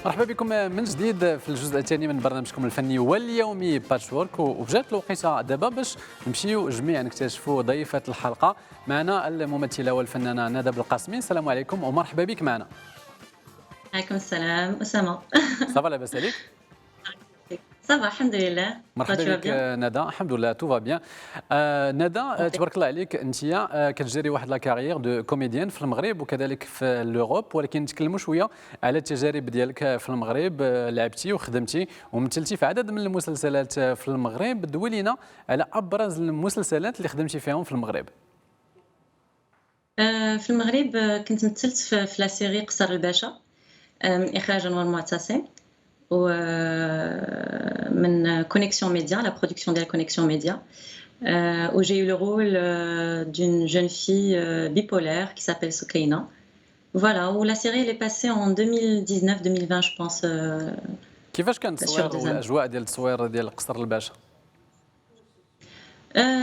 مرحبا بكم من جديد في الجزء الثاني من برنامجكم الفني واليومي باتشورك، وجات الوقيته دابا باش نمشيو جميعا نكتشفوا ضيفة الحلقة. معنا الممثلة والفنانة ندى بالقاسمي. السلام عليكم ومرحبا بك معنا. عليكم السلام أسامة. صافا لاباس عليك؟ صافا الحمد لله. toi مرحبا tu vas بك bien؟ ندى. الحمد لله توفا بيان. ندى، تبارك الله عليك، انت كتجري واحد لا كارير دو كوميديان في المغرب وكذلك في لوروب، ولكن نتكلموا شويه على التجارب ديالك في المغرب. لعبتي وخدمتي ومثلتي في عدد من المسلسلات في المغرب. دوي لينا على ابرز المسلسلات اللي خدمتي فيهم في المغرب. في المغرب كنت مثلت في لا سيري قصر الباشا، من إخراج أنور المعتصم ومن كونيكسيون ميديا، la production ديال كونيكسيون ميديا، où j'ai eu le rôle d'une jeune fille bipolaire qui s'appelle Soukaina. Voilà, où la série elle est passée en 2019-2020 je pense, كيفاش كان sur التصوير des années. والاجواء ديال التصوير ديال قصر الباشا؟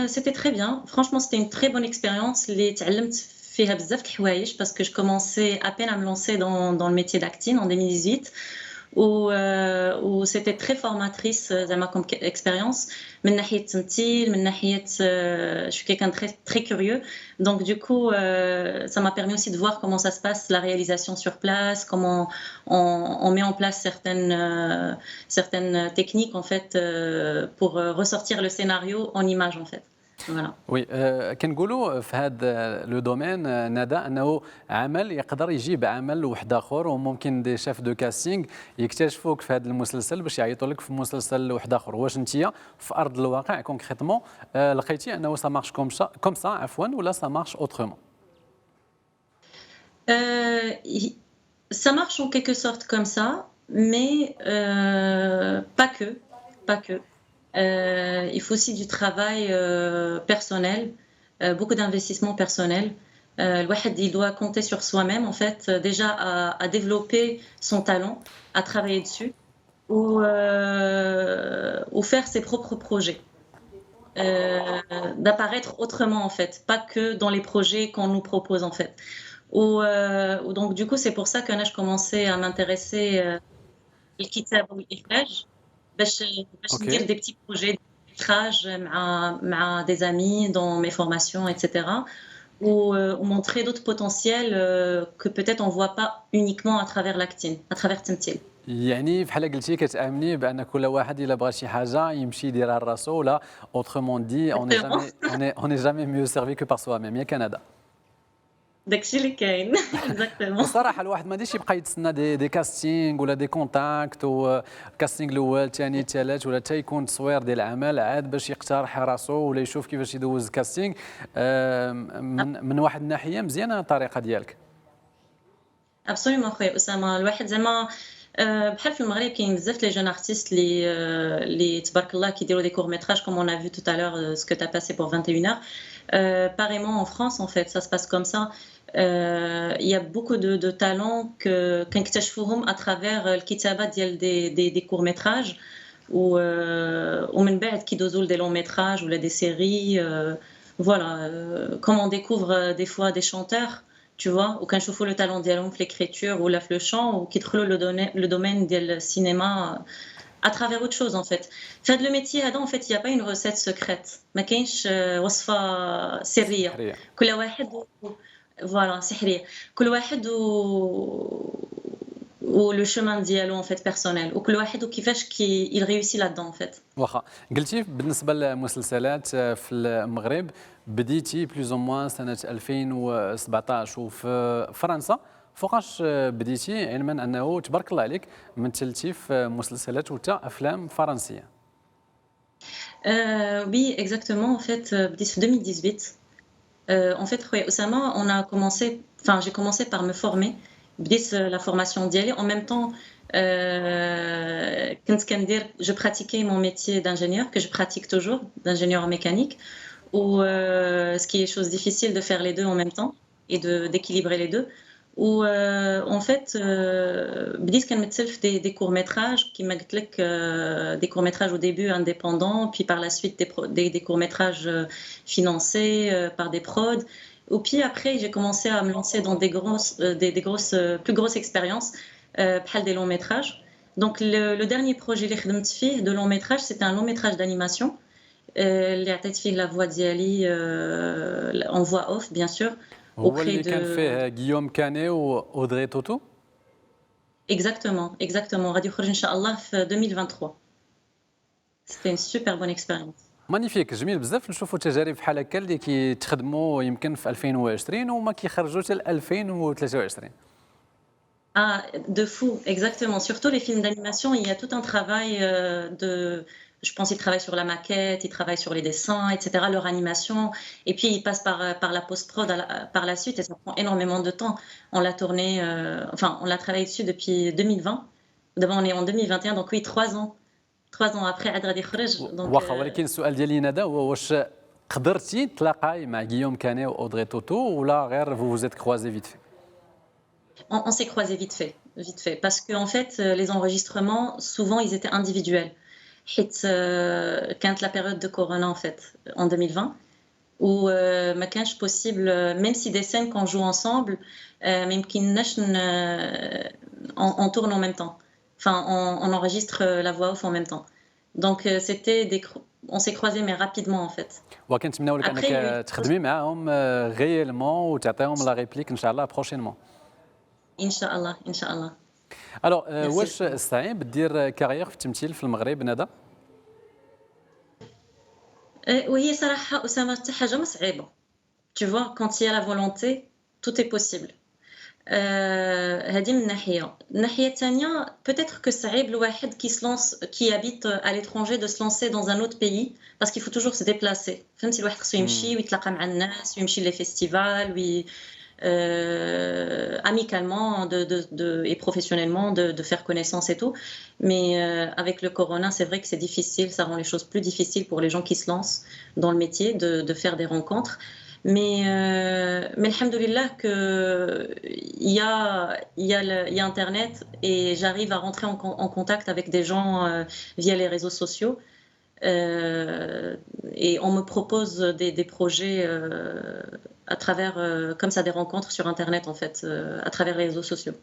C'était très bien. Franchement, c'était une très bonne expérience. اللي تعلمت فيها بزاف د الحوايج parce que je commençais à peine à me lancer dans le métier d'acting en 2018 où c'était très formatrice زعما comme expérience من ناحية التمثيل من ناحية je suis quelqu'un de très très curieux donc du coup ça m'a permis aussi de voir comment ça se passe la réalisation sur place, comment on met en place certaines techniques en fait pour ressortir le scénario en images en fait. Voilà. وي، كنقولوا في هذا لو دومين ندى انه عمل يقدر يجيب عمل واحد اخر، وممكن دي شيف دو كاستينغ يكتشفوك في هذا المسلسل باش يعيطوا لك في مسلسل واحد اخر. واش انت في ارض الواقع كونكريتمون لقيتي انه سا مارش كوم سا عفوا، ولا سا مارش اوترومون؟ Ça marche en quelque sorte comme ça, mais pas que, pas que. Il faut aussi du travail personnel, beaucoup d'investissement personnel. الواحد il doit compter sur soi-même en fait, déjà à développer son talent, à travailler dessus ou faire ses propres projets. D'apparaître autrement en fait, pas que dans les projets qu'on nous propose en fait. Donc du coup c'est pour ça que je commençais à m'intéresser للكتابة والإخراج باش ندير اوكي. des petits projets d'écriture مع des amis dans mes formations etc. ou montrer d'autres potentiels que peut-être on voit pas uniquement à travers l'acting, à travers التمثيل. يعني بحال قلتي كتامني بان كل واحد الا بغى شي حاجه يمشي يديرها لراسو، ولا اوترومون دي Exactement. on est jamais mieux servi que par soi-même. ياك ندى؟ داكشي اللي كاين. Exactement. والصراحه الواحد ما غاديش يبقى يتسنى دي كاستينغ ولا دي كونتاكت، وكاستينغ الاول ثاني ثالث، ولا حتى يكون تصوير ديال العمل عاد باش يقترح راسو ولا يشوف كيفاش يدوز كاستينغ. من واحد الناحيه مزيانه الطريقه ديالك. ابسوليومون خويا اسامه، الواحد زعما بحال في المغرب كاين بزاف لي جون ارتيست اللي تبارك الله كيديروا دي كور ميتراج comme on a vu tout à l'heure ce que tu as passé pour 21 heures. Pareillement en France en fait ça se passe comme ça. Il y a beaucoup de talents que كنكتشفوهم à travers الكتابه ديال des courts métrages ومن بعد كيدوزوا لدي لون ميتراج ولا des séries. Voilà, comme on découvre des fois des chanteurs tu vois, ou quand je fais le talent ديالهم في l'écriture ou le chant ou qui le domaine ديال السينما à travers autre chose en fait. Faire le métier هذا en fait il y a pas une recette secrète, ما كاينش وصفة سرية. حريه. كل واحد voilà سحرية. كل واحد و le chemin ديالو en fait personnel وكل واحد وكيفاش il réussit là-dedans en fait. واخا قلتي بالنسبه للمسلسلات في المغرب بديتي بلوز او موان سنه 2017 وفي فرنسا. فوقاش بديتي، علما انه تبارك الله عليك مثلتي في مسلسلات وتا افلام فرنسيه؟ Oui exactement en fait بديت في 2018. En fait خويا أسامة on a commencé, enfin j'ai commencé par me former. بديت la formation ديالي en même temps كنت كندير je pratiquais mon métier d'ingénieur que je pratique toujours, d'ingénieur en mécanique ou ce qui est chose difficile de faire les deux en même temps et d'équilibrer les deux. و en fait بديت كنمثل في des courts métrages كيما قلت لك des courts métrages au début indépendants puis par la suite des courts métrages financés par des prods. Et puis après j'ai commencé à me lancer dans des grosses plus grosses expériences بحال des longs métrages. Donc le dernier projet اللي خدمت فيه de long métrage, c'était un long métrage d'animation اللي عطيت فيه la voix ديالي en voix off bien sûr هو auprès اللي كان de فيه غيوم كاني واودري توتو. exactement غادي يخرج إن شاء الله في 2023. C'était une super bonne expérience. مانيفيك، جميل بزاف نشوفوا تجارب بحال هكا اللي كيتخدموا يمكن في 2020 وما كيخرجوا حتى ل 2023. Ah, de fou, exactement. Surtout les films d'animation, il y a tout un travail de. Je pense qu'ils travaillent sur la maquette, ils travaillent sur les dessins, etc., leur animation. Et puis ils passent par la post-prod par la suite et ça prend énormément de temps. On l'a tourné, enfin, on l'a travaillé dessus depuis 2020. D'abord, on est en 2021, donc oui, 3 ans. 3 ans après, عاد غادي يخرج. Donc, واخا، ولكن السؤال ديالي ندى هو واش قدرتي تلاقاي مع غيوم كاني واودري توتو ولا غير vous vous êtes croisés vite fait؟ on s'est croisés vite fait. Parce que en fait, les enregistrements, souvent, ils étaient individuels. حيت كانت la période de Corona en fait, en 2020, où ما كانش possible, même si des scènes qu'on joue ensemble, ما يمكنناش on tourne en même temps. Enfin, on enregistre la voix off en même temps. Donc, on s'est croisés mais rapidement en fait. وكنتمناو لك Après, انك تخدمي معاهم غيالمون وتعطيهم لا ريبليك ان شاء الله بروشينمون. Inch'Allah, Inch'Allah. الوغ Merci. واش صعيب دير كارير في التمثيل في المغرب ندى؟ وهي صراحة أسامة حتى حاجة ما صعيبة. Tu vois, quand il y a la volonté, tout est possible. هذه من ناحية. الناحية الثانية, peut-être que صعيب الواحد qui habite à l'étranger de se lancer dans un autre pays parce qu'il faut toujours se déplacer. فهمتي الواحد خصو يمشي ويتلاقى مع الناس ويمشي لي فيستيفال amicalement et professionnellement de faire connaissance et tout. Mais avec le corona, c'est vrai que c'est difficile, ça rend les choses plus difficiles pour les gens qui se lancent dans le métier de faire des rencontres. Mais alhamdoulilah il y a Internet et j'arrive à rentrer en contact avec des gens via les réseaux sociaux. Et on me propose des projets à travers, comme ça, des rencontres sur Internet, en fait, à travers les réseaux sociaux.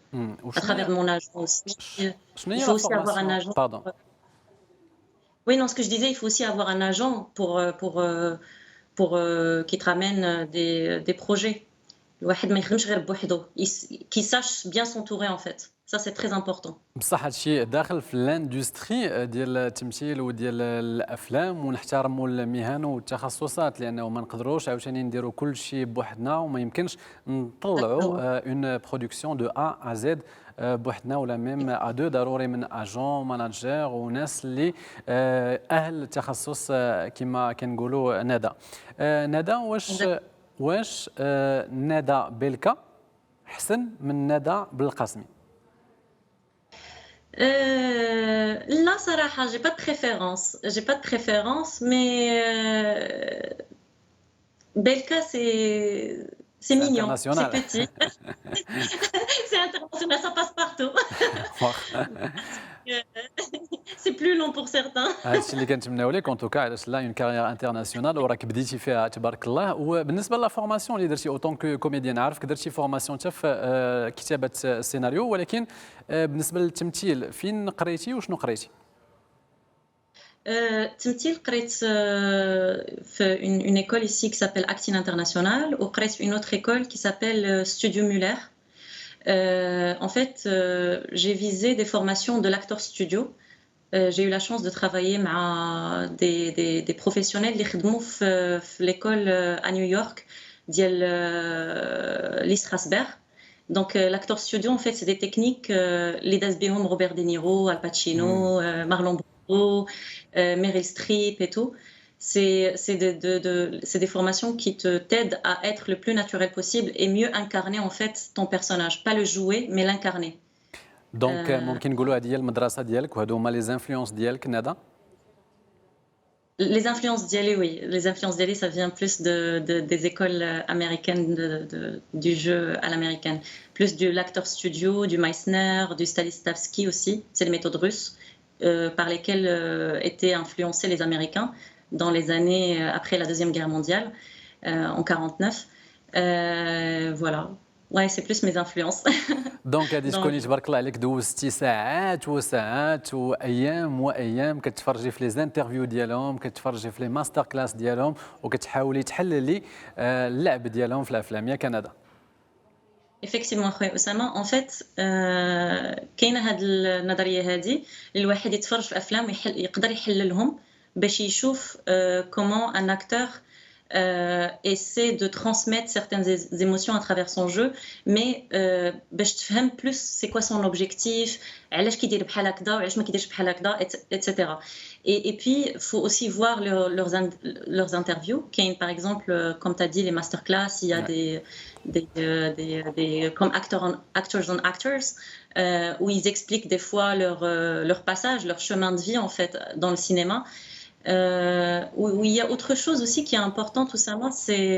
À travers mon agent aussi. Il faut aussi avoir un agent. Pardon. Oui, non, ce que je disais, il faut aussi avoir un agent pour qui te ramène des projets. الواحد ما يخدمش غير بوحده, qui sache bien s'entourer, en fait. Ça, c'est très important. بصح هادشي داخل في لاندستري ديال التمثيل وديال الافلام ونحترموا المهن والتخصصات لانه ما نقدروش عاوتاني نديروا كل شيء بوحدنا وما يمكنش نطلعوا اون برودكسيون دو ا ا زد بوحدنا ولا ميم ا دو. ضروري من اجون ماناجر وناس اللي اهل التخصص كما كنقولوا. ندى واش ندى بلكا احسن من ندى بالقاسمي؟ Là, صراحة, j'ai pas de préférence, mais Belka, c'est mignon, c'est petit, c'est international, ça passe partout. C'est plus long pour certains. هادشي اللي كنتمناو لك. ان توكا علاش لا اون كارير انترناسيونال وراك بديتي فيها تبارك الله. وبالنسبه لا فورماسيون اللي درتي اوتون كو كوميديان، عارفك درتي فورماسيون حتى في كتابه السيناريو، ولكن بالنسبه للتمثيل فين قريتي وشنو قريتي؟ التمثيل قريت في une école ici qui s'appelle Acting International وقريت في une autre école qui s'appelle Studio Muller. En fait, j'ai visé des formations de l'acteur studio. J'ai eu la chance de travailler avec des professionnels qui travaillent في l'école à New York ديال Lee Strasberg. Donc l'acteur studio, en fait, c'est des techniques اللي داز بهم Robert De Niro, Al Pacino, Marlon Brando, Meryl Streep et tout. C'est des formations qui t'aident à être le plus naturel possible et mieux incarner en fait ton personnage, pas le jouer mais l'incarner. دونك ممكن نقولوا هذه هي المدرسه ديالك وهادو هما لي زانفلونس ديالك ندى؟ Les influences d'Yali, oui. Les influences d'Yali, ça vient plus des écoles américaines du jeu à l'américaine. Plus de l'acteur studio, du Meissner, du Stanislavski aussi. C'est les méthodes russes par lesquelles étaient influencés les Américains dans les années après la Deuxième Guerre mondiale, en 1949. Voilà. Ouais, c'est plus mes influences. دونك غادي Donc, تكوني تبارك الله عليك دوزتي ساعات وساعات وايام وايام كتفرجي في لي زانترفيو ديالهم، كتفرجي في لي ماستر كلاس ديالهم، وكتحاولي تحللي اللعب ديالهم في الافلام يا كندا. effectivement خويا أسامة en fait كاينة هاد النظرية هادي اللي الواحد يتفرج في أفلام يقدر يحللهم باش يشوف comment un acteur essaie de transmettre certaines émotions à travers son jeu mais باش تفهم plus c'est quoi son objectif علاش كيدير بحال هكذا وعلاش ما كيديرش بحال هكذا etc. Et puis faut aussi voir leurs interviews. Par exemple comme tu as dit les masterclass, il y a comme actors on actors où ils expliquent des fois leur passage, leur chemin de vie en fait dans le cinéma. Où il y a autre chose aussi qui est important tout simplement, c'est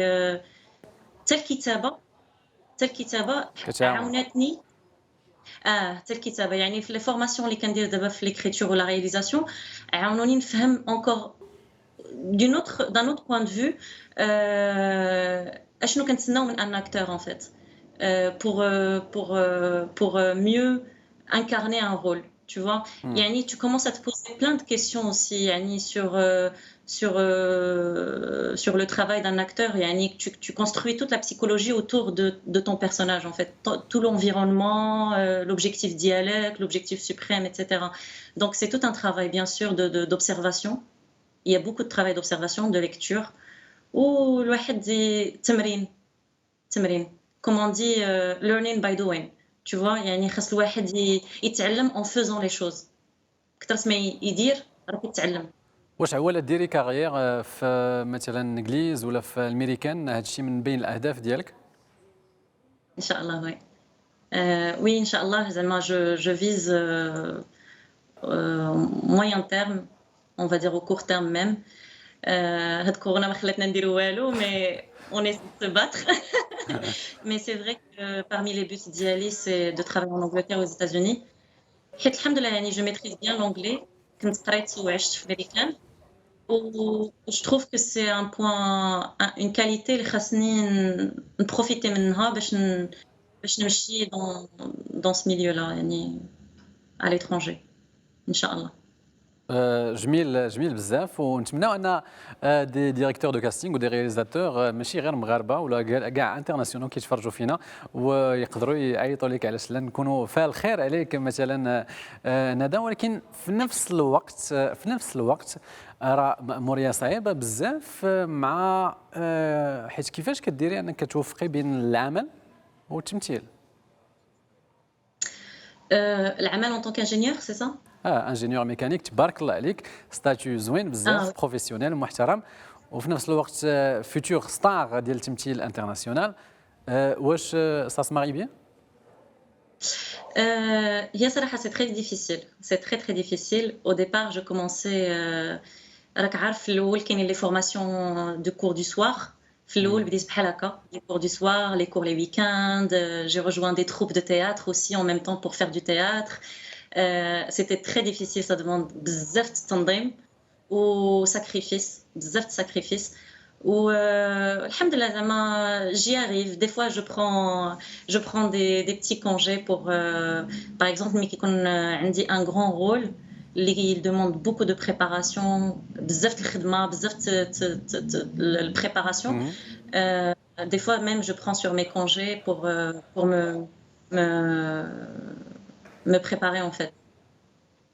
tel kitaba عاونتني tel kitaba يعني في les formations اللي كندير دابا في l'écriture ou la réalisation عاونوني نفهم encore d'un autre point de vue اشنو كنتسناو من un acteur en fait pour mieux incarner un rôle. Tu vois, Yani, tu commences à te poser plein de questions aussi Yani, sur le travail d'un acteur. Yani, tu construis toute la psychologie autour de ton personnage, en fait. Tout l'environnement, l'objectif dialecte, l'objectif suprême, etc. Donc, c'est tout un travail, bien sûr, d'observation. Il y a beaucoup de travail d'observation, de lecture. Ou le dit تمرين. Comme on dit, learning by doing. Tu vois, يعني خاص الواحد يتعلم en faisant les choses. كثرت ما يدير راك يتعلم. واش عوالة ديري كارير في مثلا الانجليز ولا في الامريكان؟ هذا الشيء من بين الاهداف ديالك؟ ان شاء الله وي. Oui, Inch'Allah, زعما je vise moyen terme, on va dire au court terme même. هاد كورونا ما خلاتنا نديرو والو mais on essaie de se battre. Mais c'est vrai que parmi les buts d'Iali, c'est de travailler en Angleterre aux États-Unis. حيت الحمد لله يعني je maîtrise bien l'anglais. كنت قريت وعشت في الامريكان. Je trouve que c'est un point, une qualité اللي خاصني نبروفيتي منها باش نمشي dans ce milieu-là يعني à l'étranger. Inch'Allah. جميل بزاف، ونتمناو ان دي ديريكتور دو كاستينغ ودي رياليزاتور ماشي غير مغاربه ولا كاع انترناسيونال كيتفرجوا فينا ويقدروا يعيطوا لك علاش لا نكونوا فال خير عليك مثلا ندى. ولكن في نفس الوقت راه مأموريه صعيبه بزاف مع حيت كيفاش كديري انك توفقي بين العمل والتمثيل؟ العمل en tant qu'ingénieur, c'est ça? انجينيور ميكانيك تبارك الله عليك، ستاتيو زوين بزاف، بروفيسيونيل محترم، وفي نفس الوقت فيتور ستار ديال التمثيل انترناسيونال. واش سا سماري بيان؟ هي صراحه c'est très difficile, c'est très difficile. Au départ je commençais راك عارف في الاول كاينين لي فورماسيون دو كور دو سوار. في الاول بديت بحال هكا لي كور دو سوار، لي كور لي ويكاند. J'ai rejoint des troupes de théâtre aussi en même temps pour faire du théâtre. C'était très difficile, ça demande بزاف التنظيم وساكريفيس، بزاف الساكريفيس. والحمد لله زعما j'y arrive. Des fois je prends des petits congés pour par exemple ملي كيكون عندي un grand rôle اللي il demande beaucoup de préparation، بزاف الخدمه، بزاف البريباراسيون. Des fois même je prends sur mes congés pour me préparer en fait.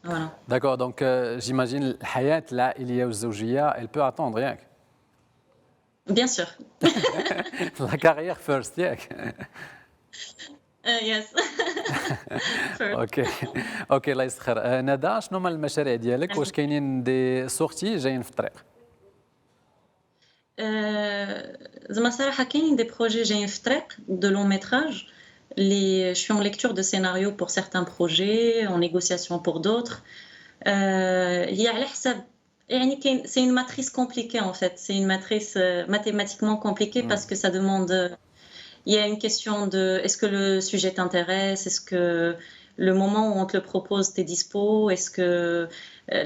Voilà. D'accord, donc j'imagine الحياة العائلية والزوجية elle peut attendre ياك؟ Bien sûr. La carrière first ياك؟ Yes. اوكي الله يسخر. ندى، شنو هما المشاريع ديالك؟ واش كاينين دي سورتي جايين في الطريق؟ زعما صراحة كاينين دي بروجي جايين في الطريق de long métrage. Je suis en lecture de scénarios pour certains projets, en négociation pour d'autres. هي على حسب يعني كاين c'est une matrice compliquée en fait, c'est une matrice mathématiquement compliquée parce que ça demande il y a une question de est-ce que le sujet t'intéresse, est-ce que le moment où on te le propose, t'es dispo? Est-ce que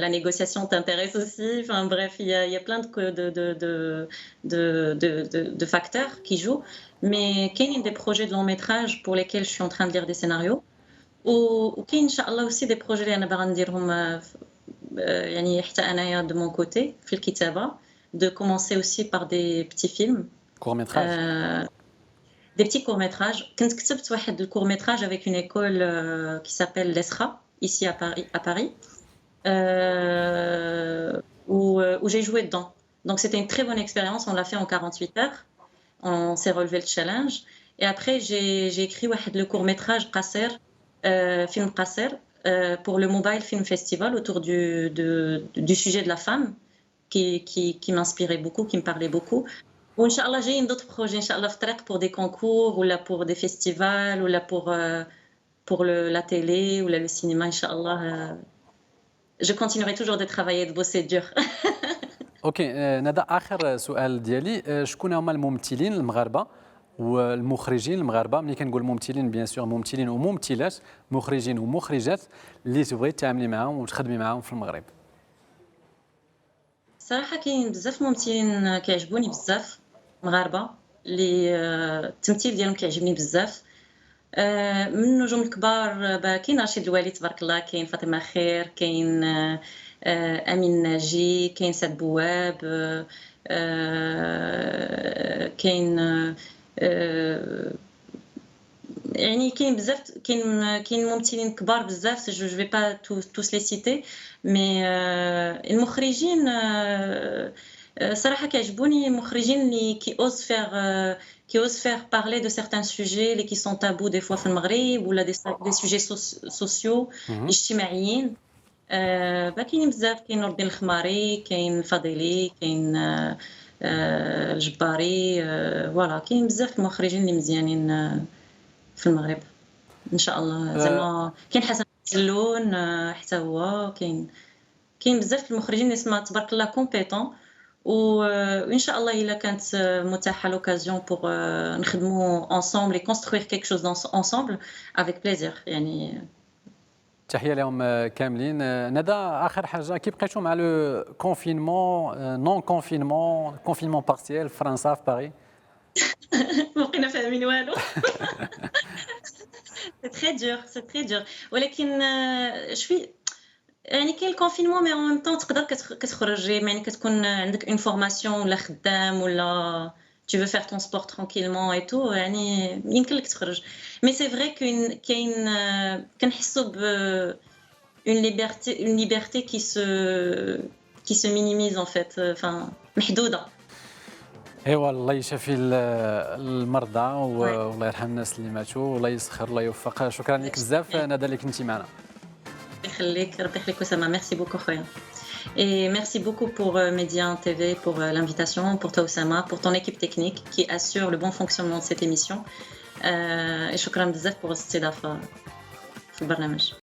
la négociation t'intéresse aussi? Enfin bref, il y a plein de facteurs qui jouent. Mais qu'il y ait des projets de long métrage pour lesquels je suis en train de lire des scénarios. وكاين ان شاء الله aussi des projets اللي انا باغا نديرهم يعني حتى انايا de mon côté في الكتابه de commencer aussi par des petits films كور ميتراج. des petits courts-métrages. كنت كتبت واحد الكور-métrage avec une école qui s'appelle l'ESRA ici à Paris où j'ai joué dedans. Donc c'était une très bonne expérience, on l'a fait en 48 heures. On s'est relevé le challenge et après j'ai écrit واحد le court-métrage قصير film قصير pour le Mobile Film Festival autour du sujet de la femme qui m'inspirait beaucoup, qui me parlait beaucoup. Inch'Allah, j'ai d'autres projets, Inch'Allah, pour des concours, ou là pour des festivals, ou là pour la télé, ou là le cinéma, Inch'Allah. Je continuerai toujours de travailler, de bosser dur. اوكي ندى، اخر سؤال ديالي، شكون هما الممثلين المغاربه والمخرجين المغاربه، ملي كنقول ممثلين بيان سور ممثلين وممثلات، مخرجين ومخرجات اللي تبغي تعاملي معاهم وتخدمي معاهم في المغرب؟ صراحة كاين بزاف ممثلين كيعجبوني بزاف مغاربة اللي التمثيل ديالهم كيعجبني بزاف. من النجوم الكبار كاين رشيد الوالي تبارك الله، كاين فاطمة خير، كاين أمين ناجي، كاين سعد بواب، كاين يعني كاين بزاف، كاين ممثلين كبار بزاف. جو في با توس لي سيتي مي المخرجين صراحه كيعجبوني مخرجين اللي كي اوز فير بارلي دو سيغتان سوجي اللي كي سون تابو دي فوا في المغرب، ولا دي سوجي سوسيو اجتماعيين. كاينين بزاف، كاين نور الدين الخماري، كاين الفضيلي، كاين الجباري، فوالا كاين بزاف المخرجين اللي مزيانين في المغرب ان شاء الله. زعما كاين حسن جلون حتى هو، كاين بزاف المخرجين اللي اسمها تبارك الله كومبيتون، وان شاء الله الا كانت متاحه لوكازيون بور نخدموا انصامبل et construire quelque chose ensemble avec plaisir يعني. تحيه لهم كاملين. ندى، اخر حاجه، كي بقيتوا مع لو كونفينمون نون كونفينمون كونفينمون بارتيال في فرنسا في باريس؟ ما بقينا فاهمين والو. سي تري دور، سي تري دور، ولكن شوي يعني كاين الكونفينمون مي اون ميم طون تقدر كتخرج، يعني كتكون عندك اون فورماسيون ولا خدام ولا tu veux faire ton sport tranquillement et tout يعني يمكن لك تخرج. مي سي فري كاين كنحسوا ب une liberté qui se minimise en fait، enfin محدوده. ايوا الله يشفي المرضى والله يرحم الناس اللي ماتوا والله يسخر الله يوفق. شكرا لك بزاف ندى اللي كنتي معنا. ربي يخليك، ربي يخليك أسامة. ميرسي بوكو خويا. Et merci beaucoup pour Média TV pour l'invitation, pour toi Oussama, pour ton équipe technique qui assure le bon fonctionnement de cette émission. Et شكرا بزاف pour الاستضافة في البرنامج.